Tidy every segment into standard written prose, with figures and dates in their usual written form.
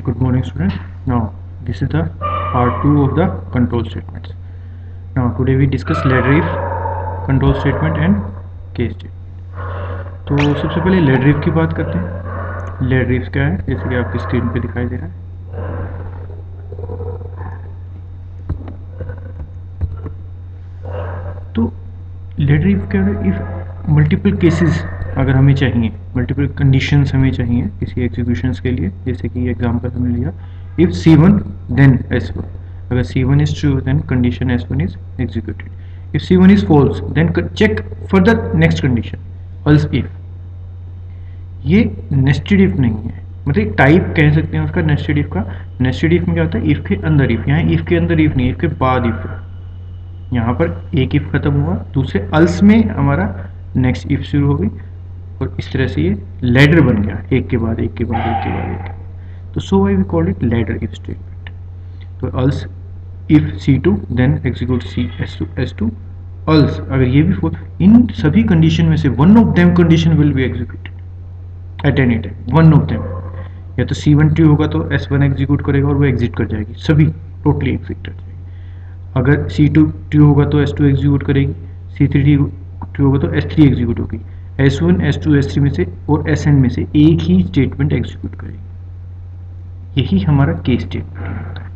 Okay, good morning student. Now this is the part 2 of the control statements. Now today we discuss ladder if, control statement and case statement. तो सबसे पहले ladder if की बात करते हैं. ladder if क्या है, जैसे कि आपकी स्क्रीन पे दिखाई दे रहा है. तो ladder if क्या है, if multiple cases अगर हमें चाहिए, मल्टीपल कंडीशंस हमें चाहिए किसी एग्जीक्यूशंस के लिए, जैसे कि एग्जांपल हमने लिया इफ C1 देन S1. अगर C1 is true then condition S1 is executed. If C1 is false then check further next condition else if. ये नेस्टेड इफ नहीं है, मतलब टाइप कह सकते हैं उसका नेस्टेड इफ का. नेस्टेड इफ में क्या होता है, इफ के अंदर इफ. यहाँ इफ के अंदर इफ नहीं, इफ के बाद इफ है. यहाँ पर एक इफ खत्म हुआ, दूसरे अल्स में हमारा नेक्स्ट इफ शुरू हो गई और इस तरह से ये लैडर बन गया, एक के बाद एक के बाद एक के बाद एक. तो so I we call it ladder if statement. तो else if C2 then execute S2 else अगर ये भी फॉल्स, इन सभी कंडीशन में से one of them condition will be executed at any time. One of them, या तो C1 ट्रू होगा तो S1 एग्जीक्यूट करेगा और वो एग्जिट कर जाएगी, सभी टोटली एग्जिट कर जाएगी. अगर C2 ट्रू होगा तो S2 एग्जीक्यूट करेगी, C3 ट्रू होगा तो S3 एग्जीक्यूट होगी. S1, S2, S3 में से और Sn में से एक ही स्टेटमेंट एग्जीक्यूट करेगी. यही हमारा केस स्टेटमेंट होता है.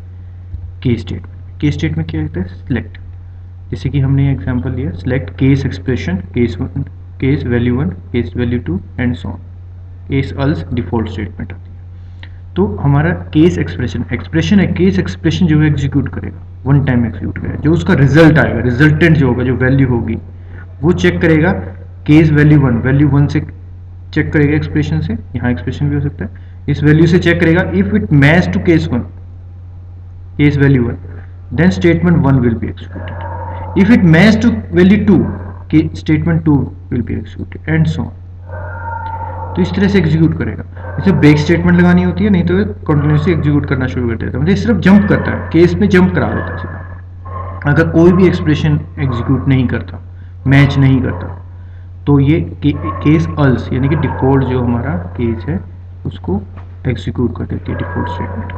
केस स्टेटमेंट क्या होता है, सिलेक्ट. जैसे कि हमने एग्जांपल लिया, select case expression, case 1, case value 1, case value 2 and so on. Case else default statement आती है. तो हमारा केस एक्सप्रेशन है, केस एक्सप्रेशन जो है एग्जीक्यूट करेगा, वन टाइम एग्जीक्यूट करेगा. जो उसका रिजल्ट आएगा, रिजल्टेंट जो होगा, जो वैल्यू होगी वो चेक करेगा केस वैल्यू 1 से चेक करेगा एक्सप्रेशन से. यहाँ एक्सप्रेशन भी हो सकता है. इस वैल्यू से चेक करेगा if it match to case 1, case value 1, then statement 1 will be executed. If it match to value 2, statement 2 will be executed and so on. तो इस तरह से एग्जीक्यूट करेगा. इसे ब्रेक स्टेटमेंट लगानी होती है, नहीं तो कंटिन्यूसली एग्जीक्यूट करना शुरू कर देता है, मतलब सिर्फ जंप करता है, केस में जंप करा देता है सीधा. अगर कोई भी एक्सप्रेशन एग्जीक्यूट नहीं करता, मैच नहीं करता, तो ये केस अल्स यानी कि डिफॉल्ट जो हमारा केस है उसको एग्जीक्यूट कर देती है, डिफॉल्ट स्टेटमेंट.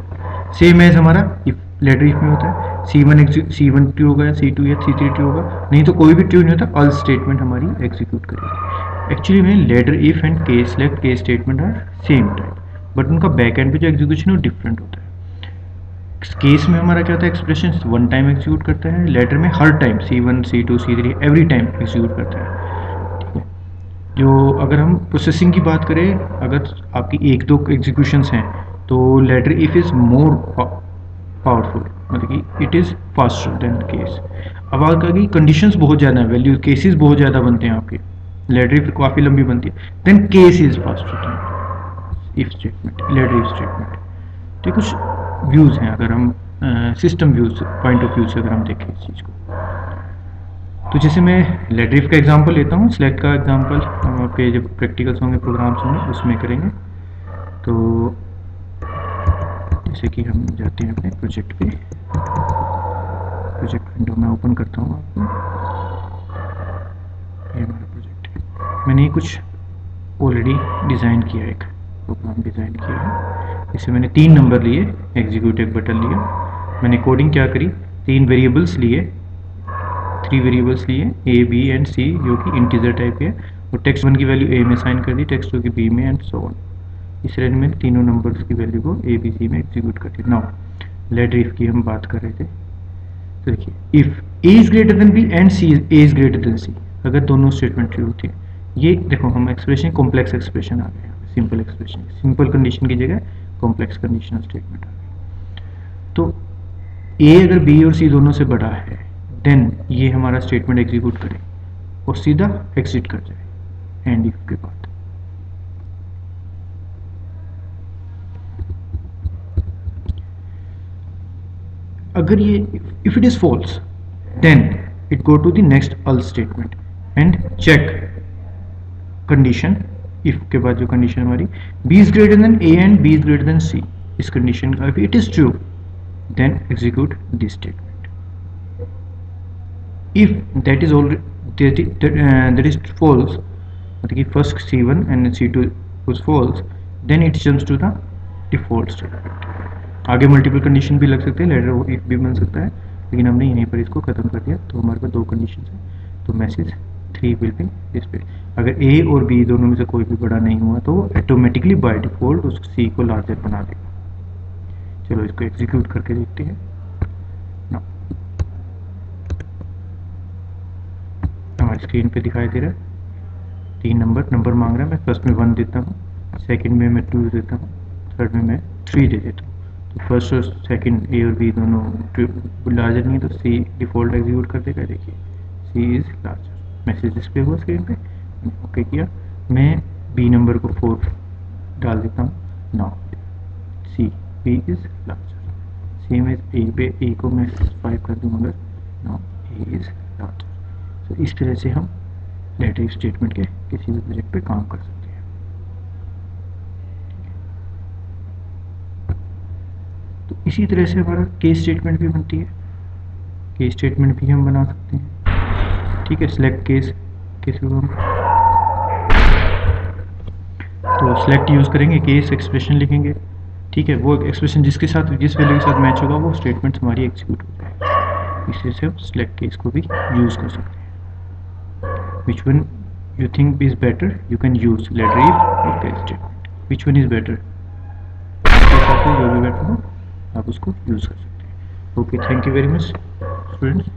सेम एज हमारा इफ, लेटर इफ में होता है C1 ट्रू होगा, C2 या C3 ट्रू होगा, नहीं तो कोई भी ट्रू नहीं होता, अल्स स्टेटमेंट हमारी एग्जीक्यूट करेगी. एक्चुअली में ladder if and case select case statement are same type, but उनका बैक एंड पे जो एग्जीक्यूशन है वो डिफरेंट होता है. केस में हमारा क्या होता है, एक्सप्रेशन वन टाइम एग्जीक्यूट करता है. लेटर में हर time C1, C2, C3 every time execute करता है. जो अगर हम प्रोसेसिंग की बात करें, अगर आपकी एक दो एग्जीक्यूशंस हैं तो ladder if is more powerful, मतलब कि it is faster than case. अब आगे कंडीशंस बहुत ज़्यादा है, वैल्यू केसेस बहुत ज़्यादा बनते हैं आपके, लेटर इफ काफ़ी लंबी बनती है, then case is faster than if statement, ladder if statement. तो कुछ व्यूज़ हैं, अगर हम system views point of view से अगर हम देखें इस चीज़ को. तो जैसे मैं लेटर इफ का एग्जांपल लेता हूँ, सिलेक्ट का एग्जांपल हम आपके जब प्रैक्टिकल्स होंगे, प्रोग्राम्स होंगे, उसमें करेंगे. तो जैसे कि हम जाते हैं अपने प्रोजेक्ट पे, प्रोजेक्ट विंडो में ओपन करता हूँ आपको. ये हमारा प्रोजेक्ट है. मैंने कुछ ऑलरेडी डिज़ाइन किया है, एक प्रोग्राम डिज़ाइन किया है. इससे मैंने 3 नंबर लिए, एग्जीक्यूट एक बटन लिया. मैंने कोडिंग क्या करी, 3 वेरिएबल्स लिए, 3 वेरिएबल्स लिए A, B एंड C जो कि इंटीजर टाइप है, और टेक्स्ट 1 की वैल्यू A में साइन कर दी, टेक्स्ट 2 की B में एंड सो ऑन. इस रेंज में तीनों नंबर्स की वैल्यू को A, B, C में एग्जीक्यूट कर दी. नाउ लेटर इफ की हम बात कर रहे थे. तो देखिए if A is greater then B and C A is greater than C, अगर दोनों स्टेटमेंट ट्रू होती है, ये देखो हम एक्सप्रेशन कॉम्प्लेक्स एक्सप्रेशन आ गया, सिंपल एक्सप्रेशन, सिंपल कंडीशन की जगह कॉम्प्लेक्स कंडीशनल स्टेटमेंट आ गया. तो A अगर B और C दोनों से बड़ा है, देन ये हमारा स्टेटमेंट एग्जीक्यूट करे और सीधा एग्जिट कर जाए एंड इफ के बाद. अगर ये if it is false then it go to the next else statement and check condition. If के बाद जो कंडीशन हमारी B is greater than A and B is greater than C, इस कंडीशन का if it is true then execute this statement. If that is already that is false, मतलब कि first C1 and C2 was false, then it jumps to the default statement. आगे multiple condition भी लग सकते हैं, letter if भी बन सकता है, लेकिन हमने यहीं पर इसको ख़त्म कर दिया। तो हमारे पास दो कंडीशन है, तो मैसेज 3 विल बी डिस्प्ले। अगर ए और बी दोनों में से कोई भी बड़ा नहीं हुआ तो ऑटोमेटिकली बाय डिफॉल्ट उस सी को लार्जर बना देगा। चलो इसको एग्जीक्यूट करके देखते हैं ना। हमारी स्क्रीन पे दिखाई दे रहा है 3 नंबर मांग रहा है। मैं फर्स्ट में 1 देता हूँ, सेकंड में मैं 2 देता हूँ, थर्ड में मैं 3 दे देता हूँ। तो फर्स्ट और सेकंड ए और बी दोनों लार्जर नहीं है, तो सी डिफॉल्ट एग्जीक्यूट कर देगा। देखिए C is larger, message display हुआ स्क्रीन पे, ओके किया। मैं बी नंबर को 4 डाल देता हूँ। Now C B is larger, same as A पे ए को मैं 5 कर दूँ, मगर नाउ ए इज़ लार्जर। तो इस तरह से हम लेटर इफ स्टेटमेंट के किसी भी प्रोजेक्ट पे काम कर सकते हैं। तो इसी तरह से हमारा केस स्टेटमेंट भी बनती है, केस स्टेटमेंट भी हम बना सकते हैं। ठीक है, सिलेक्ट केस के थ्रू हम तो सिलेक्ट यूज़ करेंगे, केस एक्सप्रेशन लिखेंगे। ठीक है, वो एक्सप्रेशन जिसके साथ जिस वैल्यू के साथ मैच होगा वो स्टेटमेंट हमारी एग्जीक्यूट हो जाएगी। इस तरह से हम सिलेक्ट केस को भी यूज़ कर सकते हैं। Which one you think is better, you can use letter if or case statement. Which one is better? आपके हिसाब से जो भी बेटर हो आप उसको यूज़ कर सकते हैं। Okay, thank you very much students.